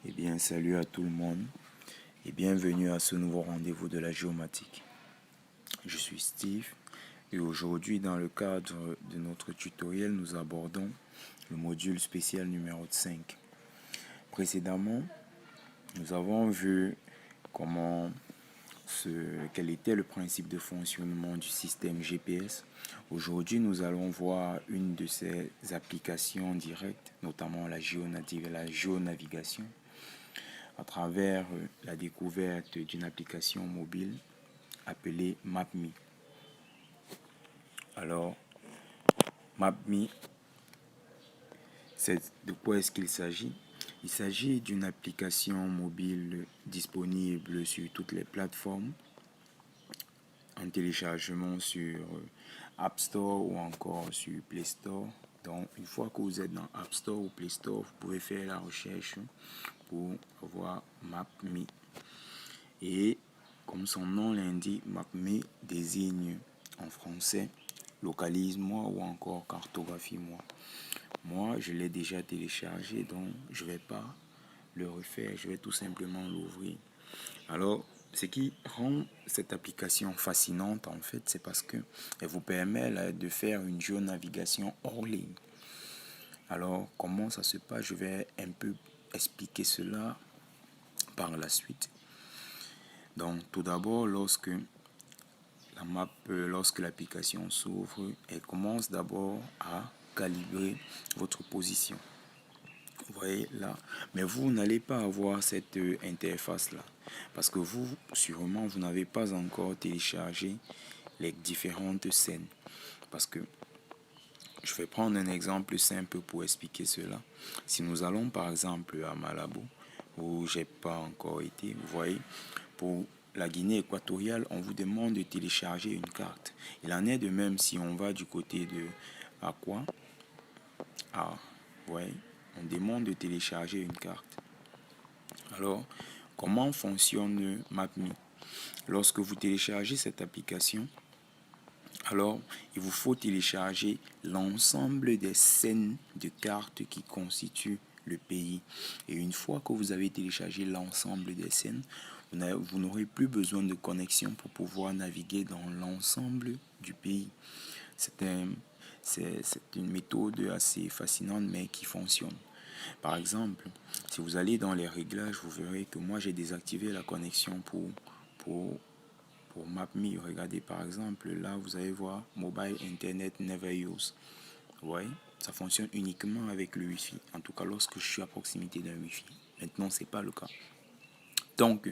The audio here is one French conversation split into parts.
Eh bien, salut à tout le monde et bienvenue à ce nouveau rendez-vous de la géomatique. Je suis Steve et aujourd'hui, dans le cadre de notre tutoriel, nous abordons le module spécial numéro 5. Précédemment, nous avons vu quel était le principe de fonctionnement du système GPS. Aujourd'hui, nous allons voir une de ses applications directes, notamment la géonavigation, à travers la découverte d'une application mobile appelée MapMe. Alors, MapMe, de quoi est-ce qu'il s'agit? Il s'agit d'une application mobile disponible sur toutes les plateformes, en téléchargement sur App Store ou encore sur Play Store. Donc, une fois que vous êtes dans App Store ou Play Store, vous pouvez faire la recherche pour voir MapMe. Et comme son nom l'indique, MapMe désigne en français localise-moi ou encore cartographie-moi. Moi, je l'ai déjà téléchargé, donc je ne vais pas le refaire, je vais tout simplement l'ouvrir. Alors, ce qui rend cette application fascinante, en fait, c'est parce qu'elle vous permet là, de faire une géonavigation hors ligne. Alors, comment ça se passe? Je vais un peu expliquer cela par la suite. Donc, tout d'abord, lorsque l'application s'ouvre, elle commence d'abord à calibrer votre position. Vous voyez là, mais vous n'allez pas avoir cette interface là, parce que sûrement, vous n'avez pas encore téléchargé les différentes scènes. Parce que je vais prendre un exemple simple pour expliquer cela. Si nous allons par exemple à Malabo, où j'ai pas encore été, vous voyez, pour la Guinée équatoriale, on vous demande de télécharger une carte. Il en est de même si on va du côté de Akwa. Vous voyez, on demande de télécharger une carte. Alors, comment fonctionne MapMe? Lorsque vous téléchargez cette application, alors il vous faut télécharger l'ensemble des scènes de cartes qui constituent le pays. Et une fois que vous avez téléchargé l'ensemble des scènes, vous n'aurez plus besoin de connexion pour pouvoir naviguer dans l'ensemble du pays. C'est une méthode assez fascinante mais qui fonctionne. Par exemple, si vous allez dans les réglages, vous verrez que moi j'ai désactivé la connexion pour MapMe. Regardez par exemple, là vous allez voir Mobile Internet Never Use. Vous voyez, ça fonctionne uniquement avec le Wi-Fi. En tout cas, lorsque je suis à proximité d'un Wi-Fi. Maintenant, ce n'est pas le cas. Donc,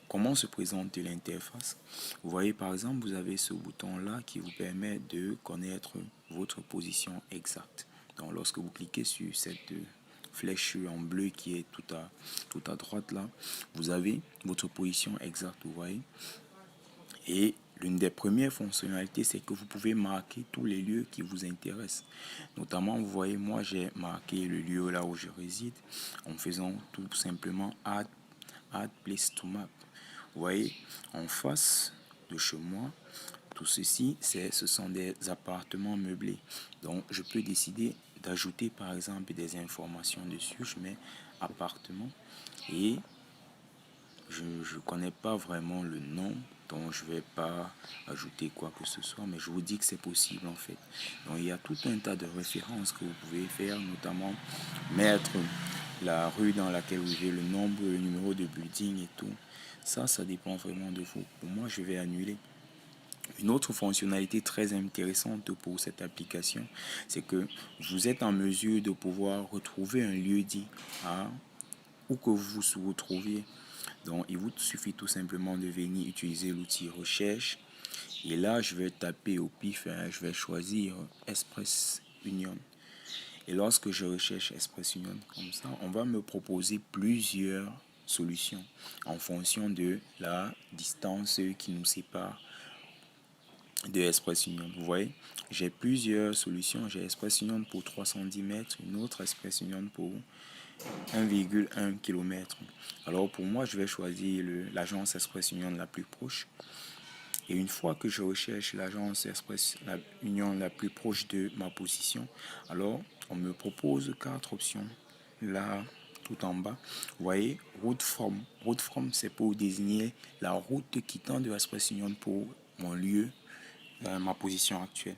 comment se présente l'interface? Vous voyez par exemple, vous avez ce bouton-là qui vous permet de connaître votre position exacte. Donc, lorsque vous cliquez sur cette flèche en bleu qui est tout à droite là, vous avez votre position exacte, vous voyez. Et l'une des premières fonctionnalités, c'est que vous pouvez marquer tous les lieux qui vous intéressent. Notamment, vous voyez, moi j'ai marqué le lieu là où je réside en faisant tout simplement Add Place to Map. Vous voyez, en face de chez moi, tout ceci, ce sont des appartements meublés. Donc, je peux décider d'ajouter par exemple des informations dessus. Je mets appartement et je ne connais pas vraiment le nom, donc je ne vais pas ajouter quoi que ce soit, mais je vous dis que c'est possible en fait. Donc il y a tout un tas de références que vous pouvez faire, notamment mettre la rue dans laquelle vous vivez, le nombre, le numéro de building et tout. Ça dépend vraiment de vous. Pour moi, je vais annuler. Une autre fonctionnalité très intéressante pour cette application, c'est que vous êtes en mesure de pouvoir retrouver un lieu dit où que vous vous trouviez. Donc, il vous suffit tout simplement de venir utiliser l'outil recherche. Et là, je vais taper au pif, je vais choisir Express Union. Et lorsque je recherche Express Union, comme ça, on va me proposer plusieurs solutions en fonction de la distance qui nous sépare de Express Union. Vous voyez, j'ai plusieurs solutions. J'ai Express Union pour 310 mètres, une autre Express Union pour 1,1 km. Alors pour moi, je vais choisir l'agence Express Union la plus proche. Et une fois que je recherche l'agence Express Union la plus proche de ma position, alors on me propose 4 options. Là, tout en bas, vous voyez route from. Route from, c'est pour désigner la route quittant de Express Union pour mon lieu, ma position actuelle.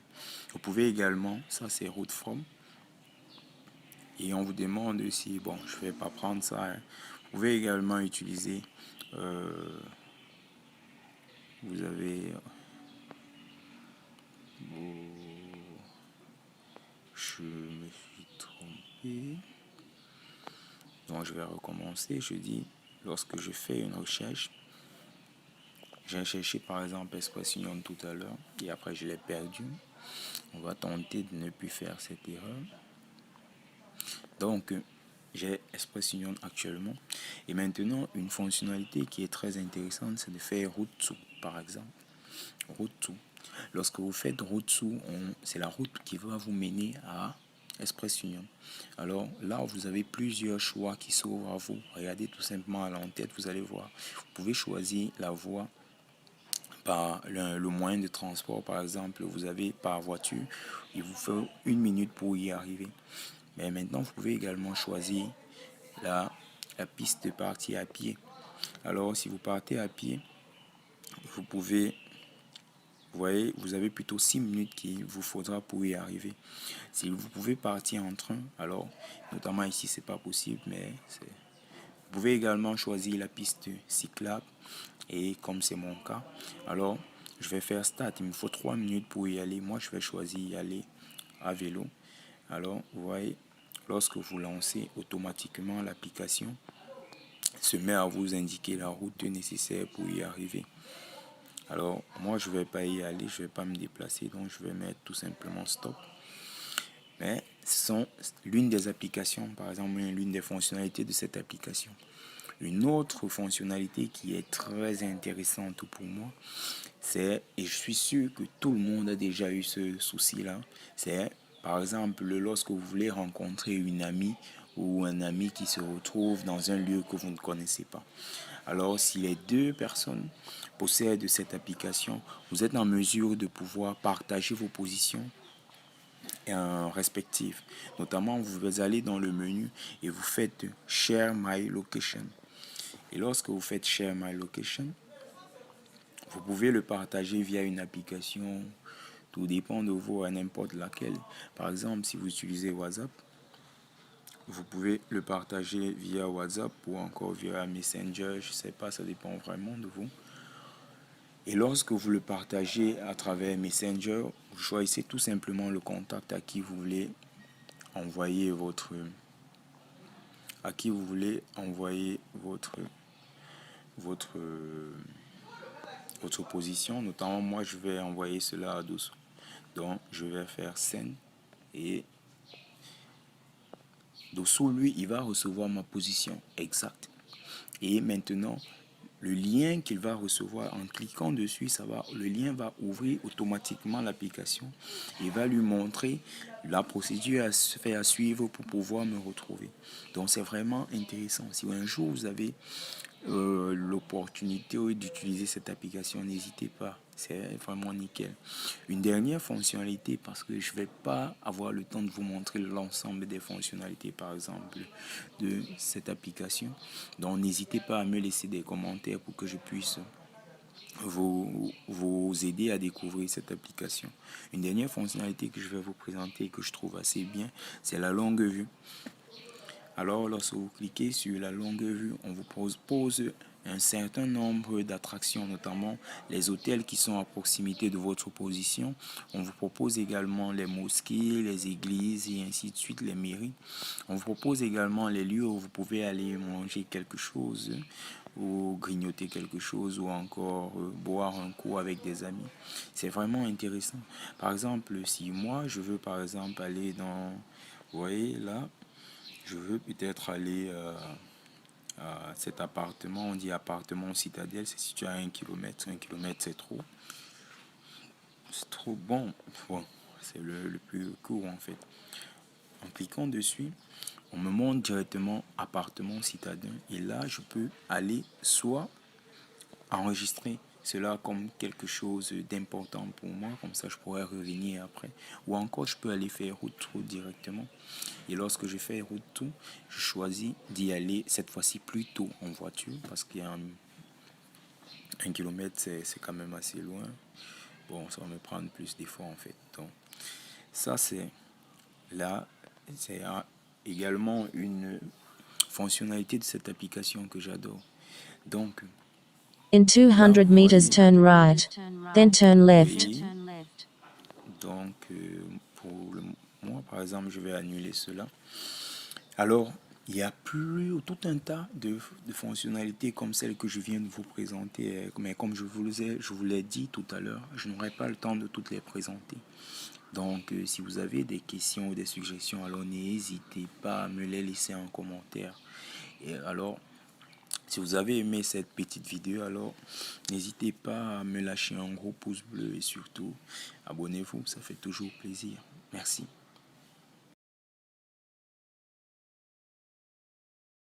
Vous pouvez également, ça c'est route from, et on vous demande si, bon, je vais pas prendre ça, hein. Vous pouvez également utiliser, vous avez, je me suis trompé, donc je vais recommencer. Je dis, lorsque je fais une recherche, j'ai cherché par exemple Express Union tout à l'heure et après je l'ai perdu. On va tenter de ne plus faire cette erreur. Donc, j'ai Express Union actuellement. Et maintenant, une fonctionnalité qui est très intéressante, c'est de faire route to, par exemple. Route to. Lorsque vous faites route to, c'est la route qui va vous mener à Express Union. Alors là, vous avez plusieurs choix qui s'ouvrent à vous. Regardez tout simplement à l'entête, vous allez voir. Vous pouvez choisir la voie par le moyen de transport, par exemple, vous avez par voiture, il vous faut 1 minute pour y arriver. Mais maintenant, vous pouvez également choisir la piste de partir à pied. Alors, si vous partez à pied, vous pouvez, vous voyez, vous avez plutôt 6 minutes qu'il vous faudra pour y arriver. Si vous pouvez partir en train, alors, notamment ici, c'est pas possible, mais vous pouvez également choisir la piste cyclable. Et comme c'est mon cas, alors je vais faire start. Il me faut 3 minutes pour y aller. Moi, je vais choisir y aller à vélo. Alors, vous voyez, lorsque vous lancez, automatiquement l'application se met à vous indiquer la route nécessaire pour y arriver. Alors, moi, je vais pas y aller, je vais pas me déplacer, donc je vais mettre tout simplement stop. Mais ce sont l'une des applications, par exemple, l'une des fonctionnalités de cette application. Une autre fonctionnalité qui est très intéressante pour moi, c'est, et je suis sûr que tout le monde a déjà eu ce souci-là, c'est par exemple lorsque vous voulez rencontrer une amie ou un ami qui se retrouve dans un lieu que vous ne connaissez pas. Alors si les deux personnes possèdent cette application, vous êtes en mesure de pouvoir partager vos positions respectives. Notamment, vous allez dans le menu et vous faites Share My Location. Et lorsque vous faites Share My Location, vous pouvez le partager via une application. Tout dépend de vous, à n'importe laquelle. Par exemple, si vous utilisez WhatsApp, vous pouvez le partager via WhatsApp ou encore via Messenger. Je ne sais pas, ça dépend vraiment de vous. Et lorsque vous le partagez à travers Messenger, vous choisissez tout simplement le contact à qui vous voulez envoyer votre votre votre position. Notamment, moi, je vais envoyer cela à Dosso. Donc, je vais faire send et Dosso, lui, il va recevoir ma position exacte. Et maintenant, le lien qu'il va recevoir en cliquant dessus, le lien va ouvrir automatiquement l'application et va lui montrer la procédure à suivre pour pouvoir me retrouver. Donc c'est vraiment intéressant. Si un jour vous avez l'opportunité d'utiliser cette application, n'hésitez pas. C'est vraiment nickel. Une dernière fonctionnalité, parce que je ne vais pas avoir le temps de vous montrer l'ensemble des fonctionnalités, par exemple, de cette application. Donc, n'hésitez pas à me laisser des commentaires pour que je puisse vous aider à découvrir cette application. Une dernière fonctionnalité que je vais vous présenter et que je trouve assez bien, c'est la longue vue. Alors, lorsque vous cliquez sur la longue vue, on vous propose un certain nombre d'attractions, notamment les hôtels qui sont à proximité de votre position. On vous propose également les mosquées, les églises et ainsi de suite, les mairies. On vous propose également les lieux où vous pouvez aller manger quelque chose ou grignoter quelque chose ou encore boire un coup avec des amis. C'est vraiment intéressant. Par exemple, si moi je veux par exemple aller dans, vous voyez là, je veux peut-être aller à cet appartement, on dit appartement Citadelle, c'est situé à 1 km. 1 km c'est trop. C'est trop bon. Bon, c'est le plus court en fait. En cliquant dessus, on me montre directement appartement citadin. Et là, je peux aller soit enregistrer cela comme quelque chose d'important pour moi, comme ça je pourrais revenir après. Ou encore, je peux aller faire route tour directement. Et lorsque je fais route tour, je choisis d'y aller cette fois-ci plus tôt en voiture, parce qu'il y a un kilomètre, c'est quand même assez loin. Bon, ça va me prendre plus d'efforts en fait. Donc, ça c'est également une fonctionnalité de cette application que j'adore. Donc, In là, 200 vous meters, voyez, turn right, then turn left. oui. Donc, pour moi, par exemple, je vais annuler cela. Alors, il y a plus tout un tas de fonctionnalités comme celles que je viens de vous présenter. Mais comme je vous l'ai dit tout à l'heure, je n'aurai pas le temps de toutes les présenter. Donc, si vous avez des questions ou des suggestions, alors n'hésitez pas à me les laisser en commentaire. Et alors, si vous avez aimé cette petite vidéo, alors n'hésitez pas à me lâcher un gros pouce bleu et surtout, abonnez-vous, ça fait toujours plaisir. Merci.